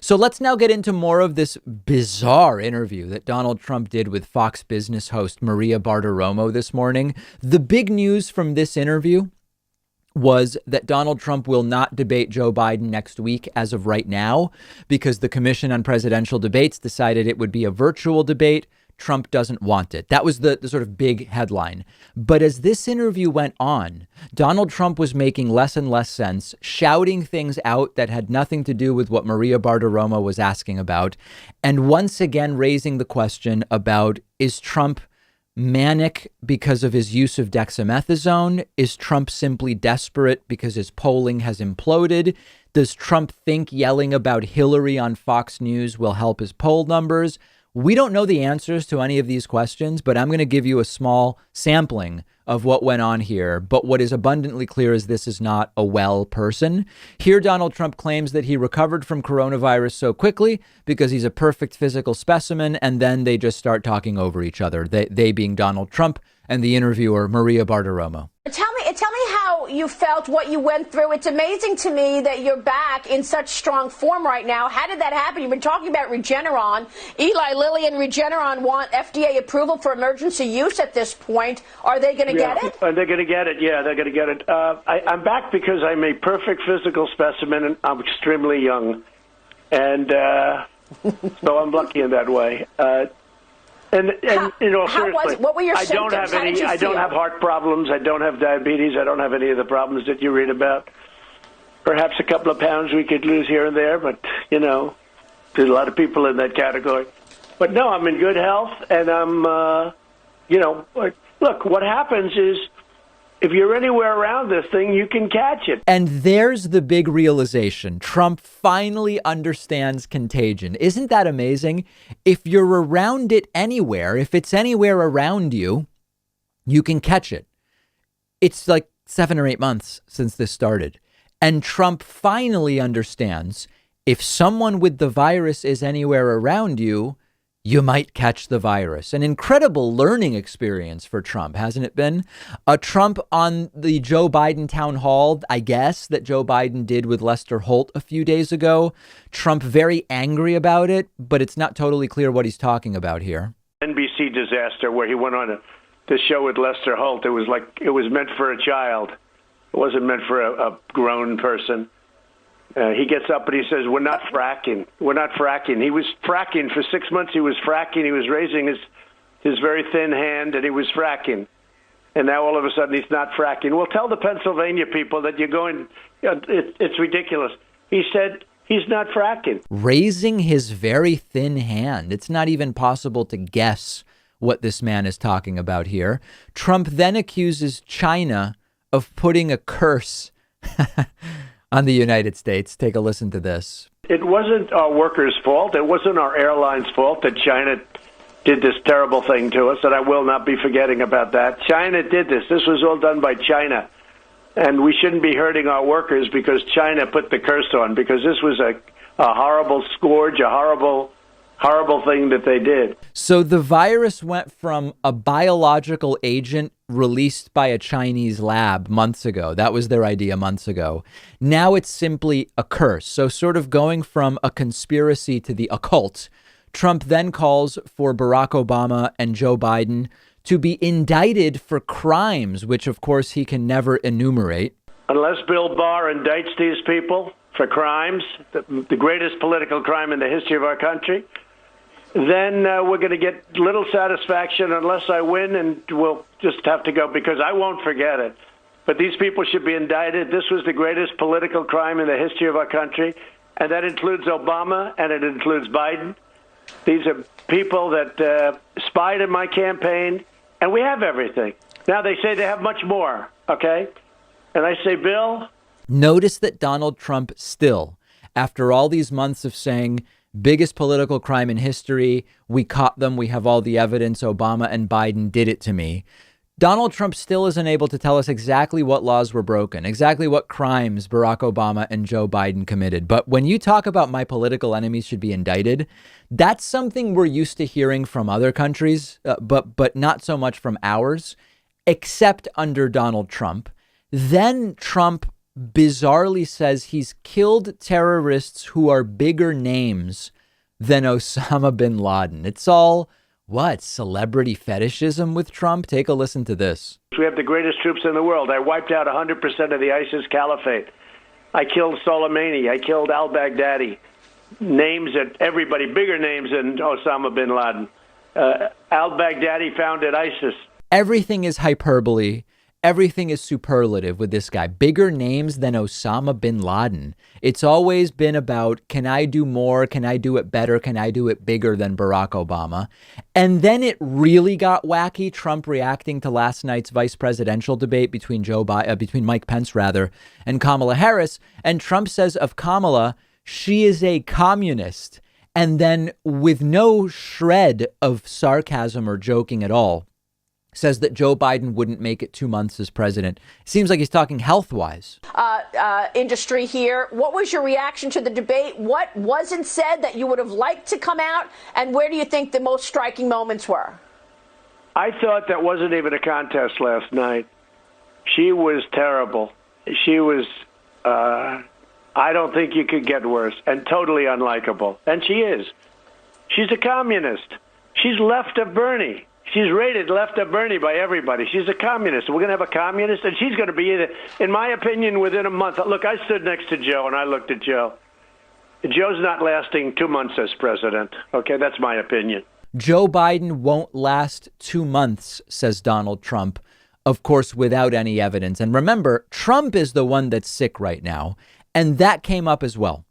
So let's now get into more of this bizarre interview that Donald Trump did with Fox Business host Maria Bartiromo this morning. The big news from this interview was that Donald Trump will not debate Joe Biden next week as of right now, because the Commission on Presidential Debates decided it would be a virtual debate. Trump doesn't want it. That was the sort of big headline. But as this interview went on, Donald Trump was making less and less sense, shouting things out that had nothing to do with what Maria Bartiromo was asking about, and once again raising the question about, is Trump manic because of his use of dexamethasone? Is Trump simply desperate because his polling has imploded? Does Trump think yelling about Hillary on Fox News will help his poll numbers? We don't know the answers to any of these questions, but I'm going to give you a small sampling of what went on here. But what is abundantly clear is this is not a well person. Here, Donald Trump claims that he recovered from coronavirus so quickly because he's a perfect physical specimen. And then they just start talking over each other, they being Donald Trump and the interviewer, Maria Bartiromo. Tell me how you felt, what you went through. It's amazing to me that you're back in such strong form right now. How did that happen? You've been talking about Regeneron. Eli Lilly and Regeneron want FDA approval for emergency use at this point. Are they going to get it? They're going to get it. Yeah, they're going to get it. I'm back because I'm a perfect physical specimen and I'm extremely young. And so I'm lucky in that way. And you know, seriously, what were your symptoms? I don't have heart problems. I don't have diabetes. I don't have any of the problems that you read about. Perhaps a couple of pounds we could lose here and there, but, you know, there's a lot of people in that category. But no, I'm in good health, and I'm, you know, look, what happens is if you're anywhere around this thing, you can catch it. And there's the big realization. Trump finally understands contagion. Isn't that amazing? If you're around it anywhere, if it's anywhere around you, you can catch it. It's like 7 or 8 months since this started. And Trump finally understands if someone with the virus is anywhere around you, you might catch the virus. An incredible learning experience for Trump, hasn't it been? Trump on the Joe Biden town hall, I guess, that Joe Biden did with Lester Holt a few days ago. Trump very angry about it, but it's not totally clear what he's talking about here. NBC disaster where he went on the show with Lester Holt. It was like it was meant for a child. It wasn't meant for a grown person. He gets up and he says, we're not fracking. We're not fracking. He was fracking for 6 months. He was fracking. He was raising his very thin hand and he was fracking. And now all of a sudden he's not fracking. Well, tell the Pennsylvania people that you're going, it's ridiculous. He said he's not fracking. Raising his very thin hand. It's not even possible to guess what this man is talking about here. Trump then accuses China of putting a curse on the United States. Take a listen to this. It wasn't our workers' fault. It wasn't our airlines' fault that China did this terrible thing to us, and I will not be forgetting about that. China did this. This was all done by China. And we shouldn't be hurting our workers because China put the curse on, because this was a horrible scourge, a horrible thing that they did. So the virus went from a biological agent released by a Chinese lab months ago. That was their idea months ago. Now it's simply a curse. So sort of going from a conspiracy to the occult. Trump then calls for Barack Obama and Joe Biden to be indicted for crimes, which of course he can never enumerate. Unless Bill Barr indicts these people for crimes, the greatest political crime in the history of our country, then we're going to get little satisfaction unless I win, and we'll just have to go, because I won't forget it. But these people should be indicted. This was the greatest political crime in the history of our country, and that includes Obama, and it includes Biden. These are people that spied in my campaign, and we have everything. Now they say they have much more, okay? And I say, Bill? Notice that Donald Trump still, after all these months of saying, biggest political crime in history, we caught them, we have all the evidence, Obama and Biden did it to me. Donald Trump still isn't able to tell us exactly what laws were broken, exactly what crimes Barack Obama and Joe Biden committed. But when you talk about my political enemies should be indicted, that's something we're used to hearing from other countries, but not so much from ours, except under Donald Trump. Then Trump bizarrely says he's killed terrorists who are bigger names than Osama bin Laden. It's all, what, celebrity fetishism with Trump? Take a listen to this. We have the greatest troops in the world. I wiped out 100% of the ISIS caliphate. I killed Soleimani. I killed al-Baghdadi. Names that everybody, bigger names than Osama bin Laden. Al-Baghdadi founded ISIS. Everything is hyperbole. Everything is superlative with this guy. Bigger names than Osama bin Laden. It's always been about, can I do more? Can I do it better? Can I do it bigger than Barack Obama? And then it really got wacky. Trump reacting to last night's vice presidential debate between between Mike Pence and Kamala Harris. And Trump says of Kamala, she is a communist. And then with no shred of sarcasm or joking at all, says that Joe Biden wouldn't make it 2 months as president. Seems like he's talking health-wise. Industry here. What was your reaction to the debate? What wasn't said that you would have liked to come out? And where do you think the most striking moments were? I thought that wasn't even a contest last night. She was terrible. She was, I don't think you could get worse, and totally unlikable. And she is. She's a communist. She's left of Bernie. She's rated left of Bernie by everybody. She's a communist. We're going to have a communist, and she's going to be, in my opinion, within a month. Look, I stood next to Joe, and I looked at Joe. Joe's not lasting 2 months as president. Okay, that's my opinion. Joe Biden won't last 2 months, says Donald Trump, of course, without any evidence. And remember, Trump is the one that's sick right now, and that came up as well.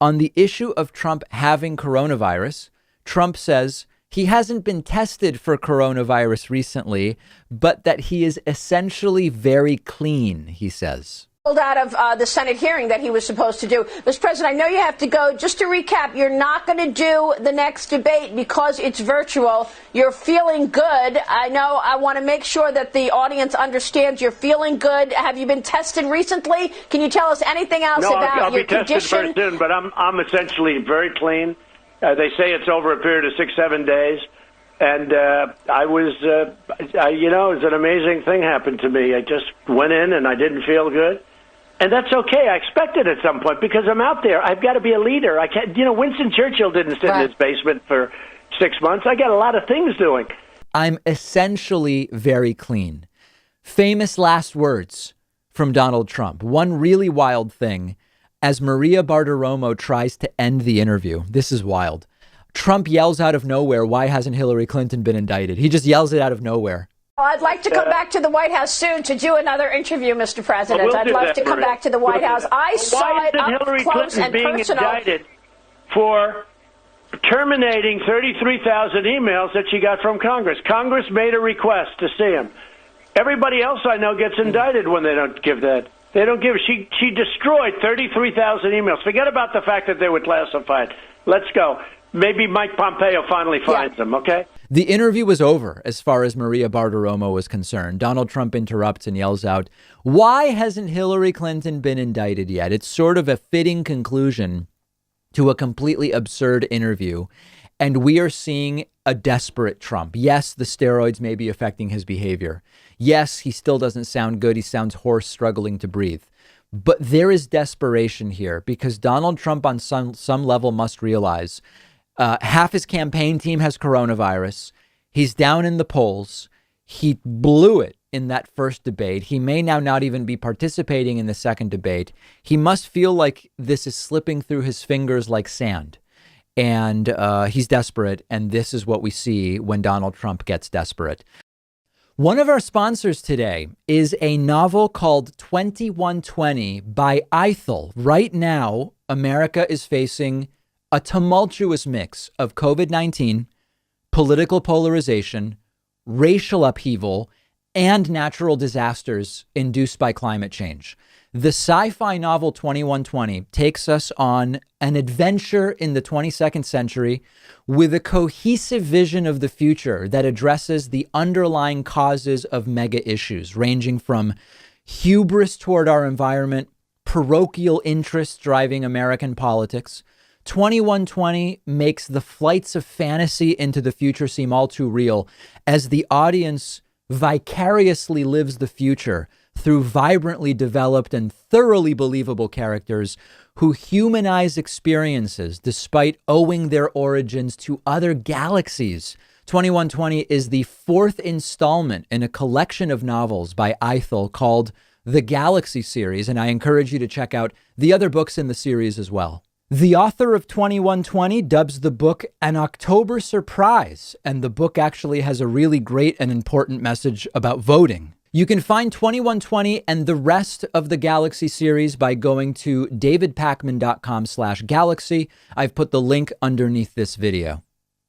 On the issue of Trump having coronavirus, Trump says he hasn't been tested for coronavirus recently, but that he is essentially very clean, he says. Pulled out of the Senate hearing that he was supposed to do. Mr. President, I know you have to go. Just to recap, you're not going to do the next debate because it's virtual. You're feeling good. I know I want to make sure that the audience understands you're feeling good. Have you been tested recently? Can you tell us anything else about your condition? I'll be tested very soon, but I'm essentially very clean. They say it's over a period of 6-7 days. And it was an amazing thing happened to me. I just went in and I didn't feel good. And that's okay. I expected at some point because I'm out there. I've got to be a leader. I can't, Winston Churchill didn't sit in his basement for 6 months. I got a lot of things doing. I'm essentially very clean. Famous last words from Donald Trump. One really wild thing as Maria Bartiromo tries to end the interview. This is wild. Trump yells out of nowhere, why hasn't Hillary Clinton been indicted? He just yells it out of nowhere. Well, I'd like to come back to the White House soon to do another interview, Mr. President. I'd love to come back to the White House. I saw it up close and personal. Why isn't Hillary Clinton being indicted for terminating 33,000 emails that she got from Congress? Congress made a request to see him. Everybody else I know gets indicted when they don't give that. They don't give. She destroyed 33,000 emails. Forget about the fact that they were classified. Let's go. Maybe Mike Pompeo finally finds them, okay? The interview was over as far as Maria Bartiromo was concerned. Donald Trump interrupts and yells out, why hasn't Hillary Clinton been indicted yet? It's sort of a fitting conclusion to a completely absurd interview. And we are seeing a desperate Trump. Yes, the steroids may be affecting his behavior. Yes, he still doesn't sound good. He sounds hoarse, struggling to breathe. But there is desperation here because Donald Trump on some level must realize half his campaign team has coronavirus. He's down in the polls. He blew it in that first debate. He may now not even be participating in the second debate. He must feel like this is slipping through his fingers like sand. And he's desperate. And this is what we see when Donald Trump gets desperate. One of our sponsors today is a novel called 2120 by Ithel. Right now, America is facing a tumultuous mix of COVID-19, political polarization, racial upheaval, and natural disasters induced by climate change. The sci-fi novel 2120 takes us on an adventure in the 22nd century with a cohesive vision of the future that addresses the underlying causes of mega issues, ranging from hubris toward our environment, parochial interests driving American politics. 2120 makes the flights of fantasy into the future seem all too real as the audience vicariously lives the future through vibrantly developed and thoroughly believable characters who humanize experiences despite owing their origins to other galaxies. 2120 is the fourth installment in a collection of novels by Ithel called the Galaxy series, and I encourage you to check out the other books in the series as well. The author of 2120 dubs the book an October surprise, and the book actually has a really great and important message about voting. You can find 2120 and the rest of the Galaxy series by going to davidpakman.com/galaxy. I've put the link underneath this video.